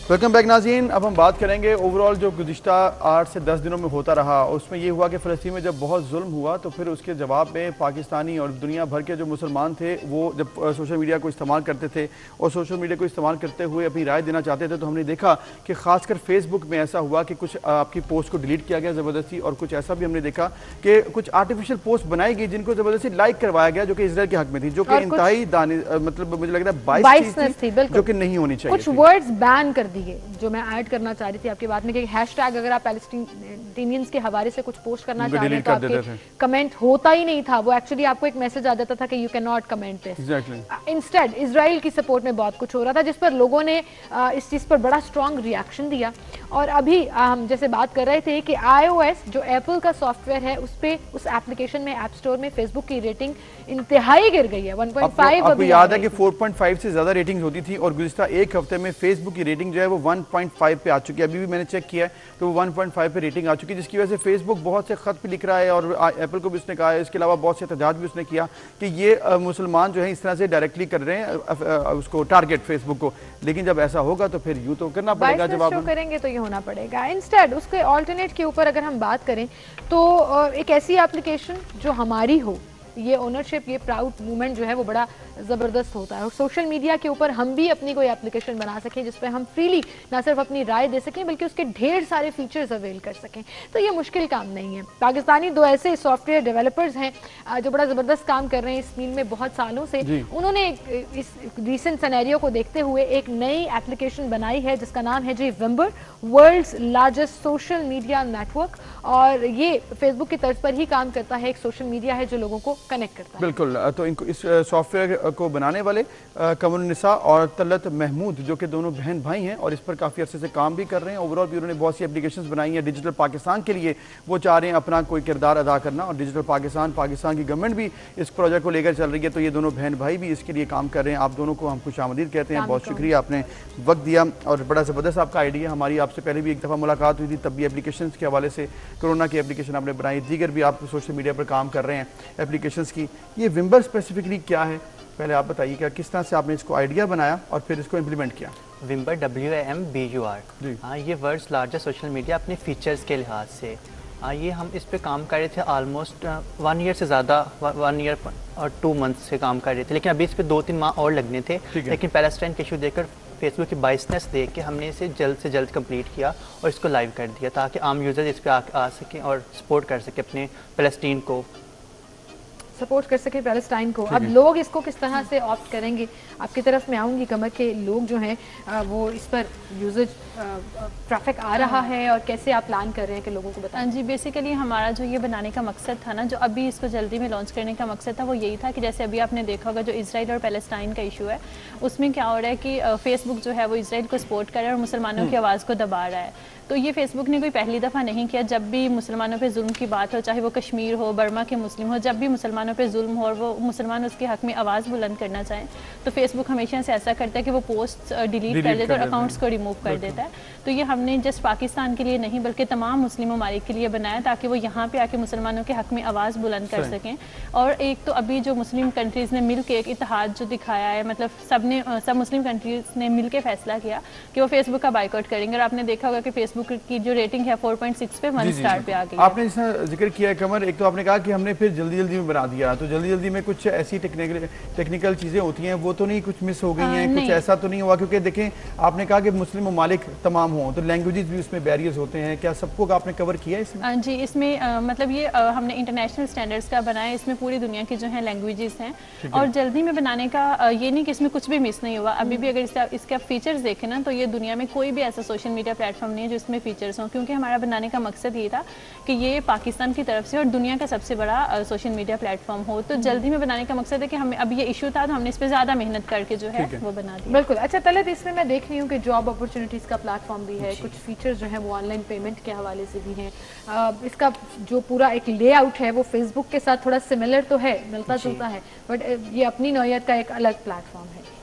Welcome back ناظرین. اب ہم بات کریں گے اوور آل جو گزشتہ 8 سے 10 دنوں میں ہوتا رہا. اس میں یہ ہوا کہ فلسطین میں جب بہت ظلم ہوا تو پھر اس کے جواب میں پاکستانی اور دنیا بھر کے جو مسلمان تھے وہ جب سوشل میڈیا کو استعمال کرتے تھے اور سوشل میڈیا کو استعمال کرتے ہوئے اپنی رائے دینا چاہتے تھے تو ہم نے دیکھا کہ خاص کر فیس بک میں ایسا ہوا کہ کچھ آپ کی پوسٹ کو ڈیلیٹ کیا گیا زبردستی, اور کچھ ایسا بھی ہم نے دیکھا کہ کچھ آرٹیفیشیل پوسٹ بنائی گئی جن کو زبردستی لائک کروایا گیا جو کہ اسرائیل کے حق میں تھی, جو کہ انتہائی مطلب مجھے لگ رہا ہے 22 تھی جو کہ نہیں ہونی چاہیے. کچھ ورڈز بین کر دیے جو میں ایڈ کرنا چاہ رہی تھی آپ کی بات میں کہ ہیش ٹیگ اگر آپ پیلسٹینینز کے حوالے سے کچھ پوسٹ کرنا چاہ رہے ہیں تو آپ کے کمنٹ ہوتا ہی نہیں تھا, وہ ایکچولی آپ کو ایک میسج آ جاتا تھا کہ you can not comment this. Instead Israel کی سپورٹ میں بہت کچھ ہو رہا تھا جس پر لوگوں نے اس چیز پر بڑا اسٹرانگ ریئیکشن دیا. اور ابھی ہم جیسے بات کر رہے تھے کہ آئی او ایس جو ایپل کا سافٹ ویئر ہے اس پہ اس ایپلیکیشن میں ایپ اسٹور میں فیس بک کی ریٹنگ انتہائی گر گئی ہے. 1.5 آپ کو یاد ہے کہ 4.5 سے زیادہ ریٹنگ ہوتی تھی اور گزشتہ ایک ہفتے میں فیس بک کی ریٹنگ جو ہے وہ 1.5 پہ آ چکی ہے. ابھی بھی میں نے چیک کیا ہے تو وہ 1.5 پہ ریٹنگ آ چکی ہے, جس کی وجہ سے فیس بک بہت سے خط بھی لکھ رہا ہے اور ایپل کو بھی اس نے کہا ہے. اس کے علاوہ بہت سے احتجاج بھی اس نے کیا کہ یہ مسلمان جو ہیں اس طرح سے ڈائریکٹلی کر رہے ہیں اس کو ٹارگٹ فیس بک کو, لیکن جب ایسا ہوگا تو پھر یوں تو کرنا پڑے گا, جب آپ کریں گے تو یہ ہونا پڑے گا. انسٹیڈ اس کے آلٹرنیٹ کے اوپر اگر ہم بات کریں تو ایک ایسی ایپلیکیشن جو ہماری ہو, یہ اونرشپ, یہ پراؤڈ مومنٹ جو ہے وہ بڑا زبردست ہوتا ہے. اور سوشل میڈیا کے اوپر ہم بھی اپنی کوئی ایپلیکیشن بنا سکیں جس پہ ہم فریلی نہ صرف اپنی رائے دے سکیں بلکہ اس کے ڈھیر سارے فیچرز اویل کر سکیں, تو یہ مشکل کام نہیں ہے. پاکستانی دو ایسے سافٹ ویئر ڈیولپرز ہیں جو بڑا زبردست کام کر رہے ہیں اس فیلڈ میں بہت سالوں سے. انہوں نے اس ریسنٹ سینیریو کو دیکھتے ہوئے ایک نئی ایپلیکیشن بنائی ہے جس کا نام ہے جی ومبر, world's largest social media network, اور یہ فیس بک کی طرز پر ہی کام کرتا ہے. ایک سوشل میڈیا ہے جو لوگوں کو کنیکٹ کرتا ہے. بالکل. تو ان کو اس سافٹ ویئر کو بنانے والے قمر النساء اور طلعت محمود جو کہ دونوں بہن بھائی ہیں اور اس پر کافی عرصے سے کام بھی کر رہے ہیں. اوور آل بھی انہوں نے بہت سی اپلیکیشنز بنائی ہیں ڈیجیٹل پاکستان کے لیے. وہ چاہ رہے ہیں اپنا کوئی کردار ادا کرنا اور ڈیجیٹل پاکستان کی گورنمنٹ بھی اس پروجیکٹ کو لے کر چل رہی ہے, تو یہ دونوں بہن بھائی بھی اس کے لیے کام کر رہے ہیں. آپ دونوں کو ہم خوش آمدید کہتے ہیں, بہت شکریہ آپ نے وقت دیا اور بڑا زبردست آپ کا آئیڈیا. ہماری آپ سے پہلے بھی ایک دفعہ ملاقات ہوئی تھی, تب بھی اپلیکیشنز کے حوالے سے کرونا کی اپلیکیشن آپ نے بنائی, دیگر بھی آپ سوشل میڈیا پر کام کر رہے ہیں اپلیکیشنز کی. یہ ومبر اسپیسیفکلی کیا ہے, پہلے آپ بتائیے کہ کس طرح سے آپ نے اس کو آئیڈیا بنایا اور پھر اس کو امپلیمنٹ کیا. ومبر WAMBUR یہ ورلڈز لارجسٹ سوشل میڈیا اپنے فیچرز کے لحاظ سے. یہ ہم اس پہ کام کر رہے تھے آلموسٹ 1 ایئر سے زیادہ, 1 ایئر اور 2 منتھ سے کام کر رہے تھے, لیکن ابھی اس پہ 2-3 ماہ اور لگنے تھے. لیکن پیلسٹائن کے ایشو دیکھ کر فیس بک کی بائسنس دیکھ کے ہم نے اسے جلد سے جلد کمپلیٹ کیا اور اس کو لائیو کر دیا تاکہ عام یوزر اس پہ آ سکیں اور سپورٹ کر سکیں اپنے فلسطین کو, سپورٹ کر سکے پیلسٹائن کو. اب لوگ اس کو کس طرح سے آپٹ کریں گے, آپ کی طرف میں آؤں گی کمر کے لوگ جو ہیں وہ اس پر یوزج ٹریفک آ رہا ہے اور کیسے آپ پلان کر رہے ہیں کہ لوگوں کو بتائیں. جی بیسیکلی ہمارا جو یہ بنانے کا مقصد تھا نا, جو ابھی اس کو جلدی میں لانچ کرنے کا مقصد تھا وہ یہی تھا کہ جیسے ابھی آپ نے دیکھا ہوگا جو اسرائیل اور پیلسٹائن کا ایشو ہے اس میں کیا ہو رہا ہے کہ فیس بک جو ہے وہ اسرائیل کو سپورٹ کر رہا ہے اور مسلمانوں کی آواز کو دبا رہا ہے. تو یہ فیس بک نے کوئی پہلی دفعہ نہیں کیا. جب بھی مسلمانوں پہ ظلم کی بات ہو, چاہے وہ کشمیر ہو, برما کے مسلم ہو, جب بھی مسلمانوں پہ ظلم ہو اور وہ مسلمان اس کے حق میں آواز بلند کرنا چاہیں تو فیس بک ہمیشہ سے ایسا کرتا ہے کہ وہ پوسٹ ڈیلیٹ کر دیتا ہے اور اکاؤنٹس کو ریموو کر دیتا ہے. تو یہ ہم نے جسٹ پاکستان کے لیے نہیں بلکہ تمام مسلم ممالک کے لیے بنایا تاکہ وہ یہاں پہ آ کے مسلمانوں کے حق میں آواز بلند کر سکیں. اور ایک تو ابھی جو مسلم کنٹریز نے مل کے ایک اتحاد جو دکھایا ہے, مطلب سب مسلم کنٹریز نے مل کے فیصلہ کیا کہ وہ فیس بک کا بائیکاٹ کریں گے. اور آپ نے دیکھا ہوگا کہ فیس بک کی جو ریٹنگ ہے 4.6 پہ 1 اسٹار پہ آ گئی. آپ نے اس طرح ذکر کیا ہے قمر, ایک تو آپ نے کہا کہ ہم نے پھر جلدی میں بنا دیا, تو جلدی میں کچھ ایسی ٹیکنیکل چیزیں ہوتی ہیں وہ تو نہیں کچھ مس ہو گئی ہیں, کچھ ایسا تو نہیں ہوا, کیونکہ دیکھیں آپ نے کہا کہ مسلم ممالک تمام ہوں تو لینگویجز بھی اس میں بیریئرز ہوتے ہیں, کیا سب کو آپ نے کور کیا اس میں؟ جی اس میں مطلب یہ ہم نے انٹرنیشنل سٹینڈرڈز کا بنایا, اس میں پوری دنیا کی جو ہیں لینگویجز ہیں. اور جلدی میں بنانے کا یہ نہیں کہ اس میں کچھ بھی مس نہیں ہوا. ابھی بھی اگر اس کے آپ فیچرز دیکھیں نا تو یہ دنیا میں کوئی بھی ایسا سوشل میڈیا پلیٹ فارم نہیں ہے جو اس میں فیچرز ہوں, کیونکہ ہمارا بنانے کا مقصد یہ تھا کہ یہ پاکستان کی طرف سے اور دنیا کا سب سے بڑا سوشل میڈیا پلیٹ فارم ہو. تو جلدی میں بنانے کا مقصد ہے کہ ہمیں اب یہ ایشو تھا تو ہم نے اس پہ زیادہ محنت کر کے جو ہے وہ بنا دیا. بالکل. اچھا طلعت, اس میں میں دیکھ رہی ہوں کہ جاب اپرچونیٹیز کا پلیٹ فارم بھی ہے, کچھ فیچرز جو ہیں وہ آن لائن پیمنٹ کے حوالے سے بھی ہیں. اس کا جو پورا ایک لے آؤٹ ہے وہ فیس بک کے ساتھ تھوڑا سملر تو ہے, ملتا جلتا ہے, بٹ یہ اپنی نوعیت کا ایک الگ پلیٹ فارم ہے.